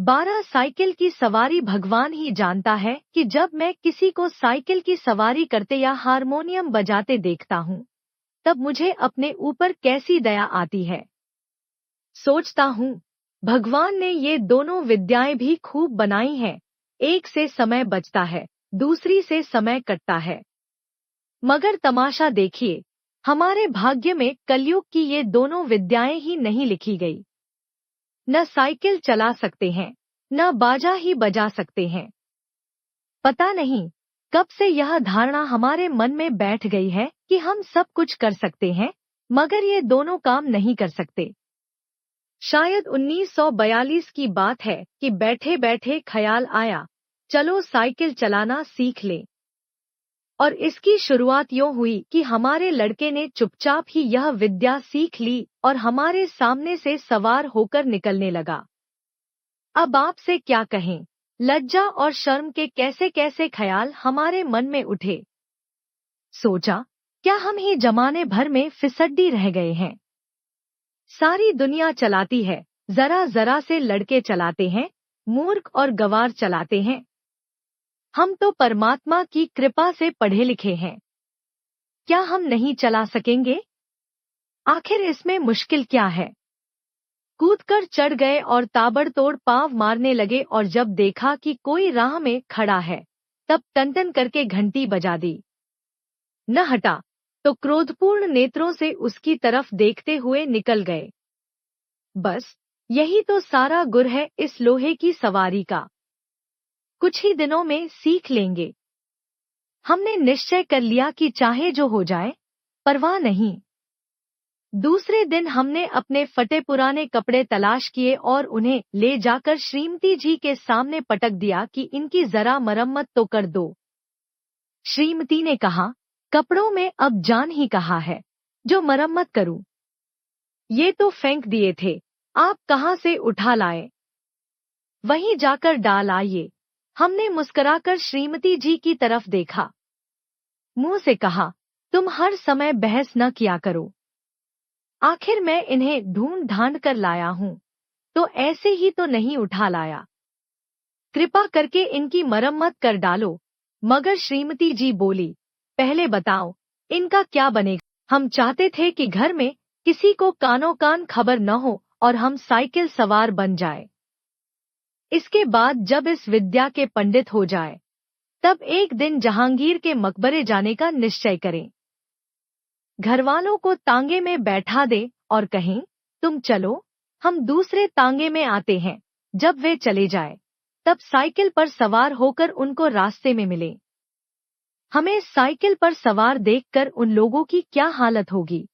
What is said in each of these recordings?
12 cycle की सवारी भगवान ही जानता है कि जब मैं किसी को साइकिल की सवारी करते या हारमोनियम बजाते देखता हूँ, तब मुझे अपने ऊपर कैसी दया आती है। सोचता हूँ, भगवान ने ये दोनों विद्याएं भी खूब बनाई हैं, एक से समय बचता है, दूसरी से समय कटता है। मगर तमाशा देखिए, हमारे भाग्य में कलयुग की ये दोनों विद्याएं ही नहीं लिखी गई। न साइकिल चला सकते हैं, न बाजा ही बजा सकते हैं। पता नहीं कब से यह धारणा हमारे मन में बैठ गई है कि हम सब कुछ कर सकते हैं, मगर ये दोनों काम नहीं कर सकते। शायद 1942 की बात है कि बैठे बैठे ख्याल आया, चलो साइकिल चलाना सीख लें। और इसकी शुरुआत यूं हुई कि हमारे लड़के ने चुपचाप ही यह विद्या सीख ली और हमारे सामने से सवार होकर निकलने लगा। अब आपसे क्या कहें, लज्जा और शर्म के कैसे कैसे ख्याल हमारे मन में उठे। सोचा, क्या हम ही जमाने भर में फिसड्डी रह गए हैं। सारी दुनिया चलाती है, जरा जरा से लड़के चलाते हैं, मूर्ख और गवार चलाते हैं। हम तो परमात्मा की कृपा से पढ़े लिखे हैं, क्या हम नहीं चला सकेंगे? आखिर इसमें मुश्किल क्या है? कूदकर चढ़ गए और ताबड़तोड़ पाँव मारने लगे और जब देखा कि कोई राह में खड़ा है, तब टन-टन करके घंटी बजा दी। न हटा तो क्रोधपूर्ण नेत्रों से उसकी तरफ देखते हुए निकल गए। बस यही तो सारा गुर है इस लोहे की सवारी का। कुछ ही दिनों में सीख लेंगे। हमने निश्चय कर लिया कि चाहे जो हो जाए, परवाह नहीं। दूसरे दिन हमने अपने फटे पुराने कपड़े तलाश किए और उन्हें ले जाकर श्रीमती जी के सामने पटक दिया कि इनकी जरा मरम्मत तो कर दो। श्रीमती ने कहा, कपड़ों में अब जान ही कहा है, जो मरम्मत करूं। ये तो फेंक दिए थे, आप कहाँ से उठा लाए? वहीं जाकर डाल आइए। हमने मुस्कुराकर श्रीमती जी की तरफ देखा। मुंह से कहा, तुम हर समय बहस न किया करो। आखिर मैं इन्हें ढूंढ ढांड कर लाया हूँ, तो ऐसे ही तो नहीं उठा लाया। कृपा करके इनकी मरम्मत कर डालो। मगर श्रीमती जी बोली, पहले बताओ, इनका क्या बनेगा? हम चाहते थे कि घर में किसी को कानो कान खबर न हो और हम साइकिल सवार बन जाए। इसके बाद जब इस विद्या के पंडित हो जाए, तब एक दिन जहांगीर के मकबरे जाने का निश्चय करें। घरवालों को तांगे में बैठा दे और कहें, तुम चलो, हम दूसरे तांगे में आते हैं। जब वे चले जाए, तब साइकिल पर सवार होकर उनको रास्ते में मिले। हमें साइकिल पर सवार देखकर उन लोगों की क्या हालत होगी।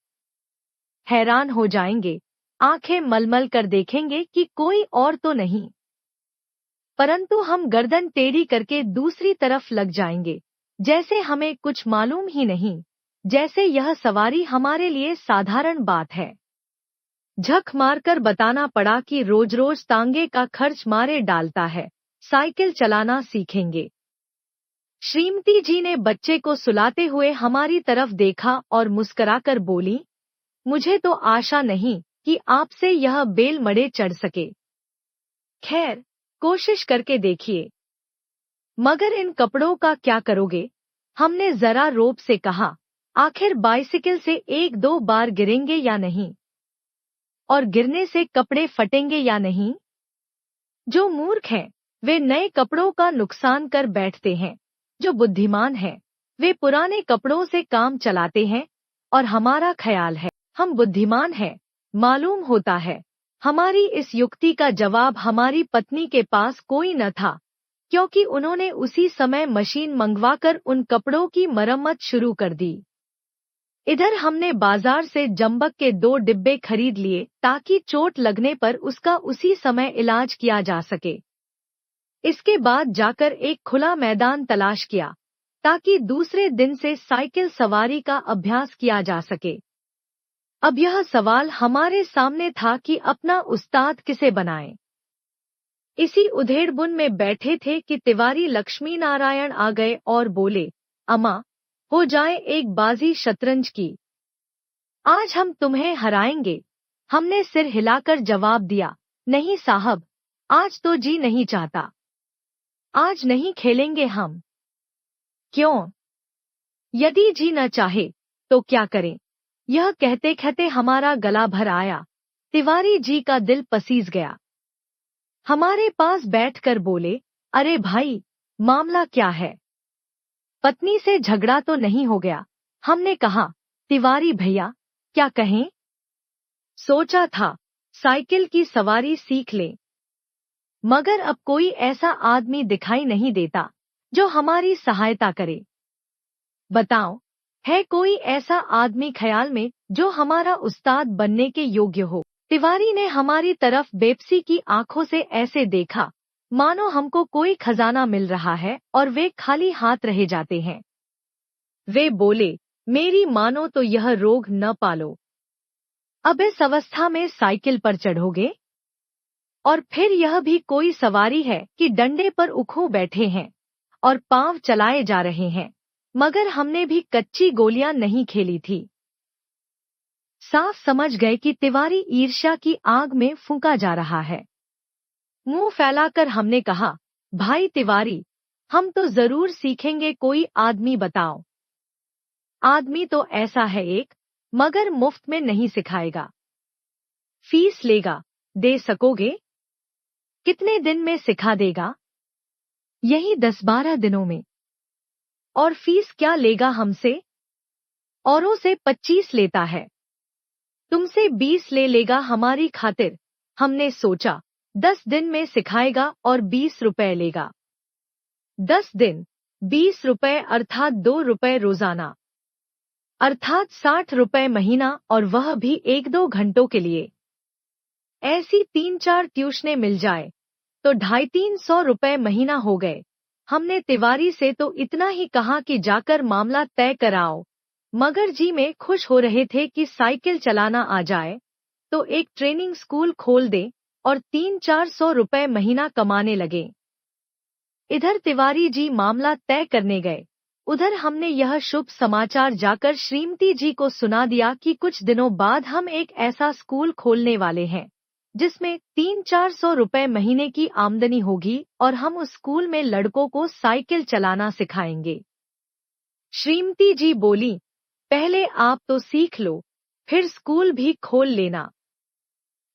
हैरान हो जाएंगे, आंखें मलमल कर देखेंगे कि कोई और तो नहीं। परंतु हम गर्दन टेढ़ी करके दूसरी तरफ लग जाएंगे, जैसे हमें कुछ मालूम ही नहीं, जैसे यह सवारी हमारे लिए साधारण बात है। झक मारकर बताना पड़ा कि रोज रोज तांगे का खर्च मारे डालता है, साइकिल चलाना सीखेंगे। श्रीमती जी ने बच्चे को सुलाते हुए हमारी तरफ देखा और मुस्कुराकर बोली, मुझे तो आशा नहीं कि आपसे यह बेल मड़े चढ़ सके। खैर, कोशिश करके देखिए। मगर इन कपड़ों का क्या करोगे? हमने जरा रोब से कहा, आखिर बाइसिकल से 1-2 बार गिरेंगे या नहीं? और गिरने से कपड़े फटेंगे या नहीं? जो मूर्ख हैं, वे नए कपड़ों का नुकसान कर बैठते हैं। जो बुद्धिमान हैं, वे पुराने कपड़ों से काम चलाते हैं। और हमारा ख्याल है, हम बुद्धिमान हैं, मालूम होता है। हमारी इस युक्ति का जवाब हमारी पत्नी के पास कोई न था, क्योंकि उन्होंने उसी समय मशीन मंगवाकर उन कपड़ों की मरम्मत शुरू कर दी। इधर हमने बाजार से जंबक के 2 डिब्बे खरीद लिए ताकि चोट लगने पर उसका उसी समय इलाज किया जा सके। इसके बाद जाकर एक खुला मैदान तलाश किया ताकि दूसरे दिन से साइकिल सवारी का अभ्यास किया जा सके। अब यह सवाल हमारे सामने था कि अपना उस्ताद किसे बनाएं। इसी उधेड़बुन में बैठे थे कि तिवारी लक्ष्मी नारायण आ गए और बोले, अम्मा, हो जाए एक बाजी शतरंज की। आज हम तुम्हें हराएंगे। हमने सिर हिलाकर जवाब दिया, नहीं साहब, आज तो जी नहीं चाहता, आज नहीं खेलेंगे हम। क्यों? यदि जी न चाहे तो क्या करें? यह कहते कहते हमारा गला भर आया। तिवारी जी का दिल पसीज गया। हमारे पास बैठकर बोले, अरे भाई, मामला क्या है? पत्नी से झगड़ा तो नहीं हो गया? हमने कहा, तिवारी भैया, क्या कहें? सोचा था साइकिल की सवारी सीख लें, मगर अब कोई ऐसा आदमी दिखाई नहीं देता जो हमारी सहायता करे। बताओ, है कोई ऐसा आदमी ख्याल में जो हमारा उस्ताद बनने के योग्य हो? तिवारी ने हमारी तरफ बेपसी की आंखों से ऐसे देखा मानो हमको कोई खजाना मिल रहा है और वे खाली हाथ रह जाते हैं। वे बोले, मेरी मानो तो यह रोग न पालो। अब इस अवस्था में साइकिल पर चढ़ोगे? और फिर यह भी कोई सवारी है कि डंडे पर उखों बैठे हैं और पांव चलाए जा रहे हैं, मगर हमने भी कच्ची गोलियां नहीं खेली थी। साफ समझ गए कि तिवारी ईर्ष्या की आग में फूंका जा रहा है। मुंह फैलाकर हमने कहा, भाई तिवारी, हम तो जरूर सीखेंगे, कोई आदमी बताओ। आदमी तो ऐसा है एक, मगर मुफ्त में नहीं सिखाएगा। फीस लेगा, दे सकोगे? कितने दिन में सिखा देगा? यही 10-12 दिनों में। और फीस क्या लेगा हमसे? औरों से 25 लेता है, तुमसे 20 ले लेगा हमारी खातिर। हमने सोचा 10 दिन में सिखाएगा और 20 रुपए लेगा। 10 दिन, 20 रुपए अर्थात 2 रुपए रोजाना, अर्थात 60 रुपए महीना, और वह भी 1-2 घंटों के लिए। ऐसी 3-4 ट्यूशनें मिल जाए तो 250-300 रुपए महीना हो गए। हमने तिवारी से तो इतना ही कहा कि जाकर मामला तय कराओ, मगर जी में खुश हो रहे थे कि साइकिल चलाना आ जाए तो एक ट्रेनिंग स्कूल खोल दे और 300-400 रुपए महीना कमाने लगे। इधर तिवारी जी मामला तय करने गए, उधर हमने यह शुभ समाचार जाकर श्रीमती जी को सुना दिया कि कुछ दिनों बाद हम एक ऐसा स्कूल खोलने वाले हैं जिसमें 300-400 रुपए महीने की आमदनी होगी और हम उस स्कूल में लड़कों को साइकिल चलाना सिखाएंगे। श्रीमती जी बोली, पहले आप तो सीख लो, फिर स्कूल भी खोल लेना।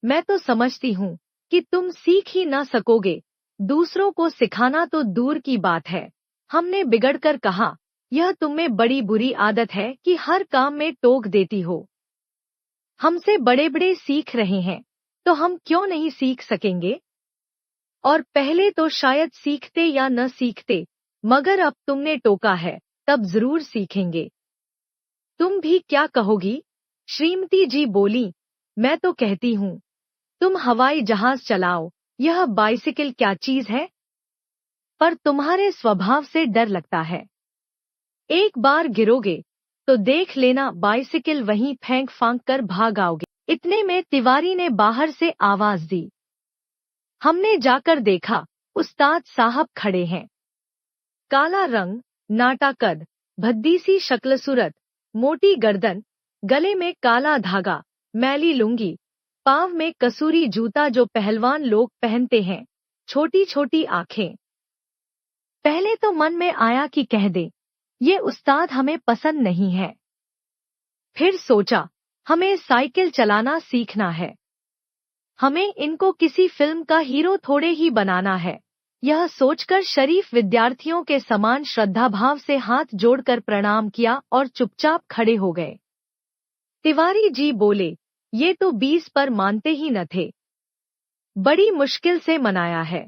मैं तो समझती हूँ कि तुम सीख ही ना सकोगे, दूसरों को सिखाना तो दूर की बात है। हमने बिगड़कर कहा, यह तुम्हें बड़ी बुरी आदत है कि हर काम में टोक देती हो। हमसे बड़े बड़े सीख रहे हैं तो हम क्यों नहीं सीख सकेंगे? और पहले तो शायद सीखते या न सीखते, मगर अब तुमने टोका है, तब जरूर सीखेंगे। तुम भी क्या कहोगी? श्रीमती जी बोली, मैं तो कहती हूँ तुम हवाई जहाज चलाओ, यह बाइसिकल क्या चीज है? पर तुम्हारे स्वभाव से डर लगता है, एक बार गिरोगे तो देख लेना बाइसिकल वहीं फेंक फांक कर भाग आओगे। इतने में तिवारी ने बाहर से आवाज दी। हमने जाकर देखा, उस्ताद साहब खड़े हैं। काला रंग, नाटा कद, भद्दी सी शक्ल सूरत, मोटी गर्दन, गले में काला धागा, मैली लुंगी, पांव में कसूरी जूता जो पहलवान लोग पहनते हैं, छोटी छोटी आंखें। पहले तो मन में आया कि कह दे, ये उस्ताद हमें पसंद नहीं है। फिर सोचा, हमें साइकिल चलाना सीखना है, हमें इनको किसी फिल्म का हीरो थोड़े ही बनाना है। यह सोचकर शरीफ विद्यार्थियों के समान श्रद्धाभाव से हाथ जोड़कर प्रणाम किया और चुपचाप खड़े हो गए। तिवारी जी बोले, ये तो 20 पर मानते ही न थे, बड़ी मुश्किल से मनाया है,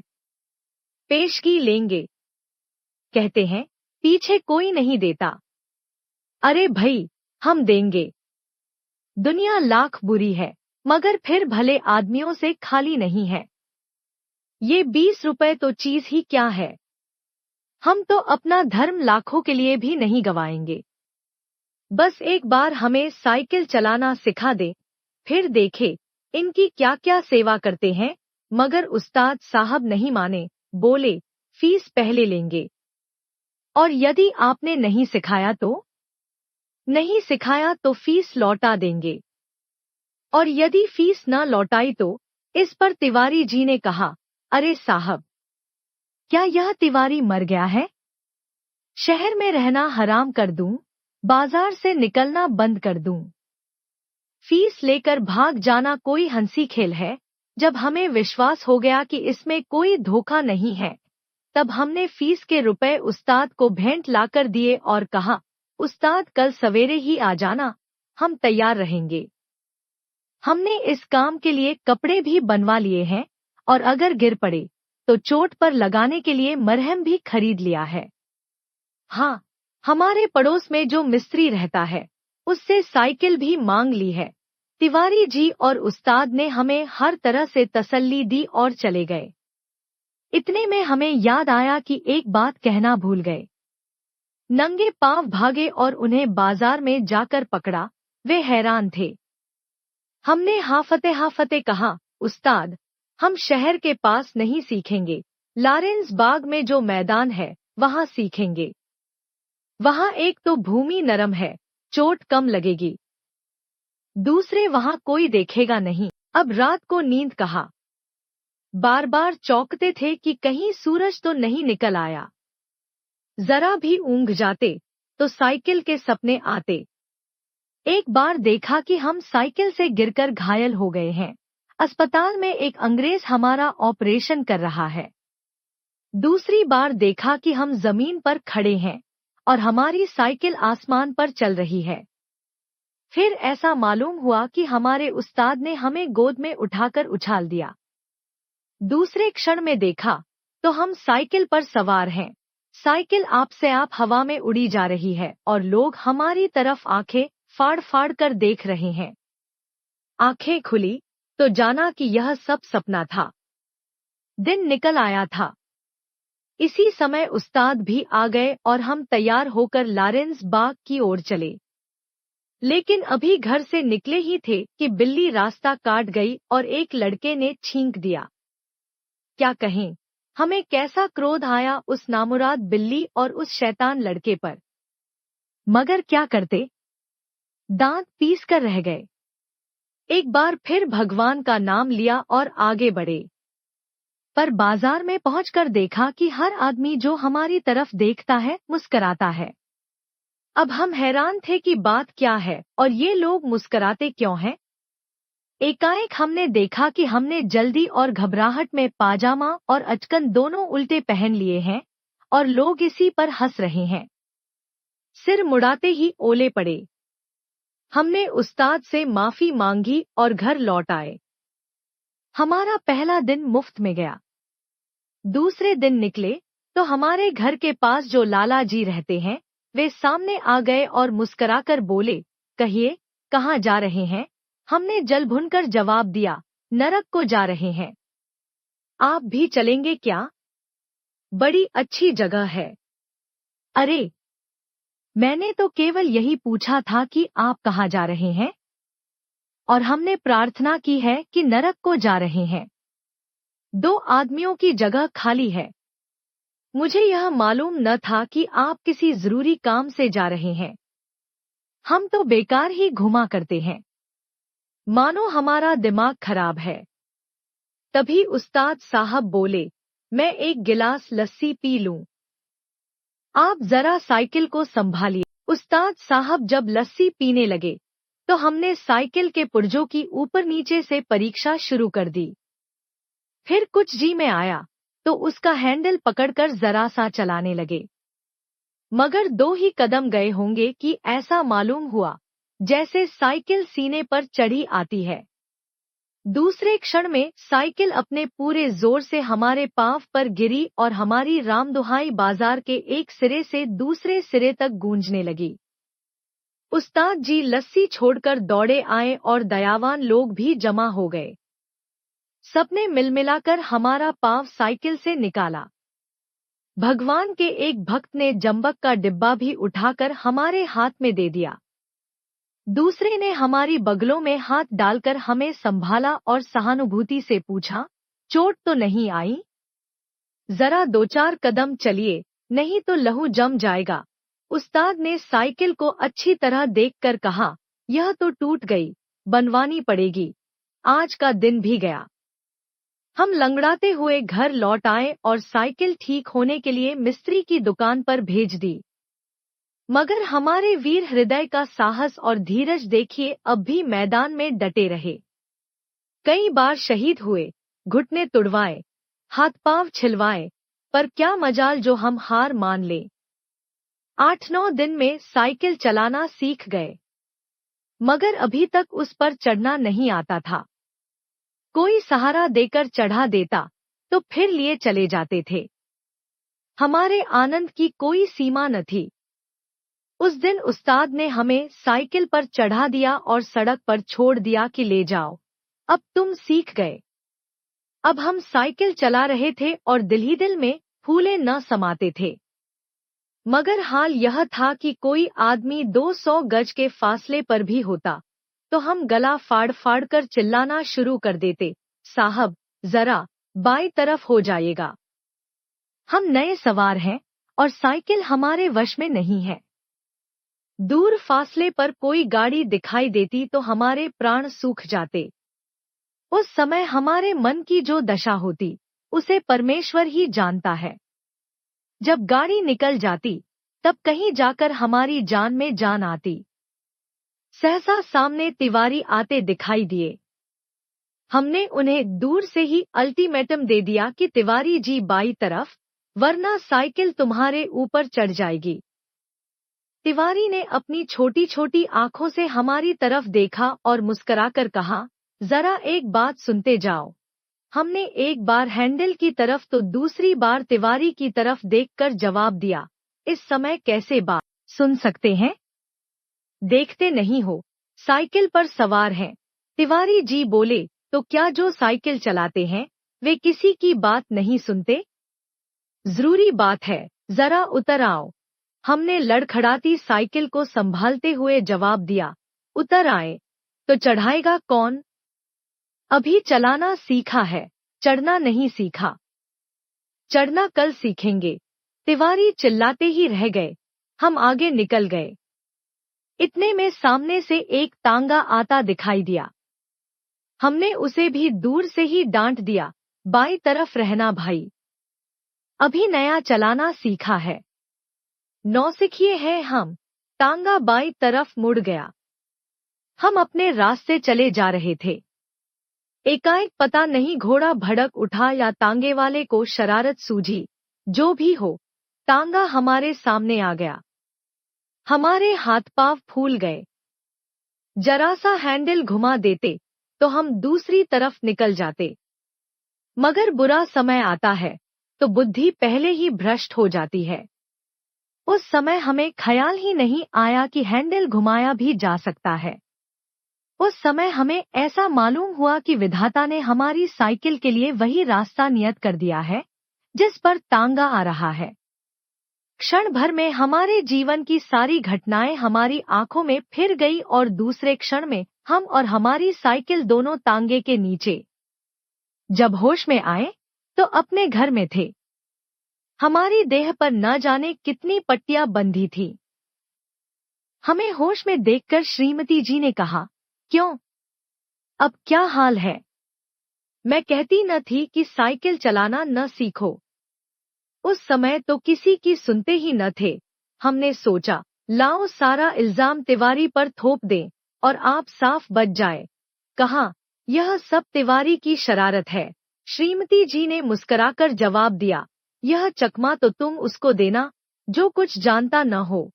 पेशगी लेंगे। कहते हैं पीछे कोई नहीं देता। अरे भई, हम देंगे। दुनिया लाख बुरी है, मगर फिर भले आदमियों से खाली नहीं है। ये 20 रुपए तो चीज ही क्या है, हम तो अपना धर्म लाखों के लिए भी नहीं गवाएंगे। बस एक बार हमें साइकिल चलाना सिखा दे, फिर देखे इनकी क्या क्या सेवा करते हैं। मगर उस्ताद साहब नहीं माने, बोले, फीस पहले लेंगे, और यदि आपने नहीं सिखाया तो? नहीं सिखाया तो फीस लौटा देंगे, और यदि फीस न लौटाई तो? इस पर तिवारी जी ने कहा, अरे साहब, क्या यह तिवारी मर गया है? शहर में रहना हराम कर दूं, बाजार से निकलना बंद कर दूं। फीस लेकर भाग जाना कोई हंसी खेल है। जब हमें विश्वास हो गया कि इसमें कोई धोखा नहीं है, तब हमने फीस के रुपए उस्ताद को भेंट लाकर दिए और कहा, उस्ताद कल सवेरे ही आ जाना, हम तैयार रहेंगे। हमने इस काम के लिए कपड़े भी बनवा लिए हैं और अगर गिर पड़े तो चोट पर लगाने के लिए मरहम भी खरीद लिया है। हाँ, हमारे पड़ोस में जो मिस्त्री रहता है, उससे साइकिल भी मांग ली है। तिवारी जी और उस्ताद ने हमें हर तरह से तसल्ली दी और चले गए। इतने में हमें याद आया कि एक बात कहना भूल गए। नंगे पांव भागे और उन्हें बाजार में जाकर पकड़ा। वे हैरान थे। हमने हाफते कहा, उस्ताद, हम शहर के पास नहीं सीखेंगे, लॉरेंस बाग में जो मैदान है वहां सीखेंगे। वहां एक तो भूमि नरम है, चोट कम लगेगी, दूसरे वहां कोई देखेगा नहीं। अब रात को नींद कहा। बार बार चौंकते थे कि कहीं सूरज तो नहीं निकल आया। जरा भी ऊंघ जाते तो साइकिल के सपने आते। एक बार देखा कि हम साइकिल से गिरकर घायल हो गए हैं। अस्पताल में एक अंग्रेज हमारा ऑपरेशन कर रहा है। दूसरी बार देखा कि हम जमीन पर खड़े हैं और हमारी साइकिल आसमान पर चल रही है। फिर ऐसा मालूम हुआ कि हमारे उस्ताद ने हमें गोद में उठाकर उछाल दिया। दूसरे क्षण में देखा तो हम साइकिल पर सवार हैं। साइकिल आप से आप हवा में उड़ी जा रही है और लोग हमारी तरफ आंखें फाड़ फाड़ कर देख रहे हैं। आंखें खुली तो जाना कि यह सब सपना था। दिन निकल आया था। इसी समय उस्ताद भी आ गए और हम तैयार होकर लॉरेंस बाग की ओर चले। लेकिन अभी घर से निकले ही थे कि बिल्ली रास्ता काट गई और एक लड़के ने छींक दिया। क्या कहें, हमें कैसा क्रोध आया उस नामुराद बिल्ली और उस शैतान लड़के पर। मगर क्या करते, दांत पीस कर रह गए। एक बार फिर भगवान का नाम लिया और आगे बढ़े। पर बाजार में पहुंचकर देखा कि हर आदमी जो हमारी तरफ देखता है मुस्कराता है। अब हम हैरान थे कि बात क्या है और ये लोग मुस्कराते क्यों हैं। एकाएक हमने देखा कि हमने जल्दी और घबराहट में पाजामा और अचकन दोनों उल्टे पहन लिए हैं और लोग इसी पर हंस रहे हैं। सिर मुड़ाते ही ओले पड़े। हमने उस्ताद से माफी मांगी और घर लौट आए। हमारा पहला दिन मुफ्त में गया। दूसरे दिन निकले तो हमारे घर के पास जो लाला जी रहते हैं, वे सामने आ गए और मुस्कराकर बोले, कहिए, कहाँ जा रहे हैं? हमने जल भुनकर जवाब दिया, नरक को जा रहे हैं। आप भी चलेंगे क्या? बड़ी अच्छी जगह है। अरे, मैंने तो केवल यही पूछा था कि आप कहाँ जा रहे हैं, और हमने प्रार्थना की है कि नरक को जा रहे हैं। 2 आदमियों की जगह खाली है। मुझे यह मालूम न था कि आप किसी जरूरी काम से जा रहे हैं। हम तो बेकार ही घुमा करते हैं, मानो हमारा दिमाग खराब है। तभी उस्ताद साहब बोले, मैं एक गिलास लस्सी पी लूं। आप जरा साइकिल को संभालिए। उस्ताद साहब जब लस्सी पीने लगे तो हमने साइकिल के पुर्जों की ऊपर नीचे से परीक्षा शुरू कर दी। फिर कुछ जी में आया तो उसका हैंडल पकड़कर जरा सा चलाने लगे। मगर 2 ही कदम गए होंगे कि ऐसा मालूम हुआ जैसे साइकिल सीने पर चढ़ी आती है। दूसरे क्षण में साइकिल अपने पूरे जोर से हमारे पांव पर गिरी और हमारी रामदुहाई बाजार के एक सिरे से दूसरे सिरे तक गूंजने लगी। उस्ताद जी लस्सी छोड़कर दौड़े आए और दयावान लोग भी जमा हो गए। सबने मिलमिलाकर हमारा पांव साइकिल से निकाला। भगवान के एक भक्त ने जंबक का डिब्बा भी उठाकर हमारे हाथ में दे दिया। दूसरे ने हमारी बगलों में हाथ डालकर हमें संभाला और सहानुभूति से पूछा, चोट तो नहीं आई? जरा 2-4 कदम चलिए, नहीं तो लहू जम जाएगा। उस्ताद ने साइकिल को अच्छी तरह देखकर कहा, यह तो टूट गई, बनवानी पड़ेगी। आज का दिन भी गया। हम लंगड़ाते हुए घर लौट आए और साइकिल ठीक होने के लिए मिस्त्री की दुकान पर भेज दी। मगर हमारे वीर हृदय का साहस और धीरज देखिए, अब भी मैदान में डटे रहे। कई बार शहीद हुए, घुटने तुड़वाए, हाथ पांव छिलवाए, पर क्या मजाल जो हम हार मान ले। 8-9 दिन में साइकिल चलाना सीख गए, मगर अभी तक उस पर चढ़ना नहीं आता था। कोई सहारा देकर चढ़ा देता तो फिर लिए चले जाते थे। हमारे आनंद की कोई सीमा न थी। उस दिन उस्ताद ने हमें साइकिल पर चढ़ा दिया और सड़क पर छोड़ दिया कि ले जाओ, अब तुम सीख गए। अब हम साइकिल चला रहे थे और दिल ही दिल में फूले न समाते थे। मगर हाल यह था कि कोई आदमी 200 गज के फासले पर भी होता तो हम गला फाड़ फाड़ कर चिल्लाना शुरू कर देते, साहब जरा बाई तरफ हो जाइएगा। हम नए सवार हैं और साइकिल हमारे वश में नहीं है। दूर फासले पर कोई गाड़ी दिखाई देती तो हमारे प्राण सूख जाते। उस समय हमारे मन की जो दशा होती उसे परमेश्वर ही जानता है। जब गाड़ी निकल जाती तब कहीं जाकर हमारी जान में जान आती। सहसा सामने तिवारी आते दिखाई दिए। हमने उन्हें दूर से ही अल्टीमेटम दे दिया कि तिवारी जी बाई तरफ, वरना साइकिल तुम्हारे ऊपर चढ़ जाएगी। तिवारी ने अपनी छोटी छोटी आंखों से हमारी तरफ देखा और मुस्कुराकर कहा, जरा एक बात सुनते जाओ। हमने एक बार हैंडल की तरफ तो दूसरी बार तिवारी की तरफ देखकर जवाब दिया, इस समय कैसे बात सुन सकते हैं? देखते नहीं हो, साइकिल पर सवार हैं। तिवारी जी बोले, तो क्या जो साइकिल चलाते हैं वे किसी की बात नहीं सुनते? जरूरी बात है, जरा उतर आओ। हमने लड़खड़ाती साइकिल को संभालते हुए जवाब दिया, उतर आए तो चढ़ाएगा कौन? अभी चलाना सीखा है, चढ़ना नहीं सीखा। चढ़ना कल सीखेंगे। तिवारी चिल्लाते ही रह गए। हम आगे निकल गए। इतने में सामने से एक तांगा आता दिखाई दिया। हमने उसे भी दूर से ही डांट दिया, बाई तरफ रहना भाई, अभी नया चलाना सीखा है। नौसिखिए हैं हम। तांगा बाई तरफ मुड़ गया। हम अपने रास्ते चले जा रहे थे। एकाएक पता नहीं घोड़ा भड़क उठा या तांगे वाले को शरारत सूझी, जो भी हो, तांगा हमारे सामने आ गया। हमारे हाथ पांव फूल गए। जरा सा हैंडल घुमा देते तो हम दूसरी तरफ निकल जाते। मगर बुरा समय आता है तो बुद्धि पहले ही भ्रष्ट हो जाती है। उस समय हमें ख्याल ही नहीं आया कि हैंडल घुमाया भी जा सकता है। उस समय हमें ऐसा मालूम हुआ कि विधाता ने हमारी साइकिल के लिए वही रास्ता नियत कर दिया है जिस पर तांगा आ रहा है। क्षण भर में हमारे जीवन की सारी घटनाएं हमारी आंखों में फिर गई और दूसरे क्षण में हम और हमारी साइकिल दोनों तांगे के नीचे। जब होश में आए तो अपने घर में थे। हमारी देह पर न जाने कितनी पट्टियां बंधी थी। हमें होश में देखकर श्रीमती जी ने कहा, क्यों, अब क्या हाल है? मैं कहती न थी कि साइकिल चलाना न सीखो। उस समय तो किसी की सुनते ही न थे। हमने सोचा, लाओ सारा इल्जाम तिवारी पर थोप दें और आप साफ बच जाए। कहा, यह सब तिवारी की शरारत है। श्रीमती जी ने मुस्कुराकर जवाब दिया, यह चकमा तो तुम उसको देना जो कुछ जानता न हो।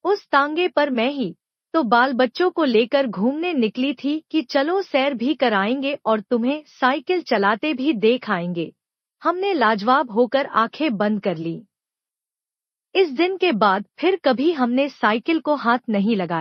उस तांगे पर मैं ही तो बाल बच्चों को लेकर घूमने निकली थी कि चलो सैर भी कराएंगे और तुम्हें साइकिल चलाते भी देख आएंगे। हमने लाजवाब होकर आंखें बंद कर ली। इस दिन के बाद फिर कभी हमने साइकिल को हाथ नहीं लगाया।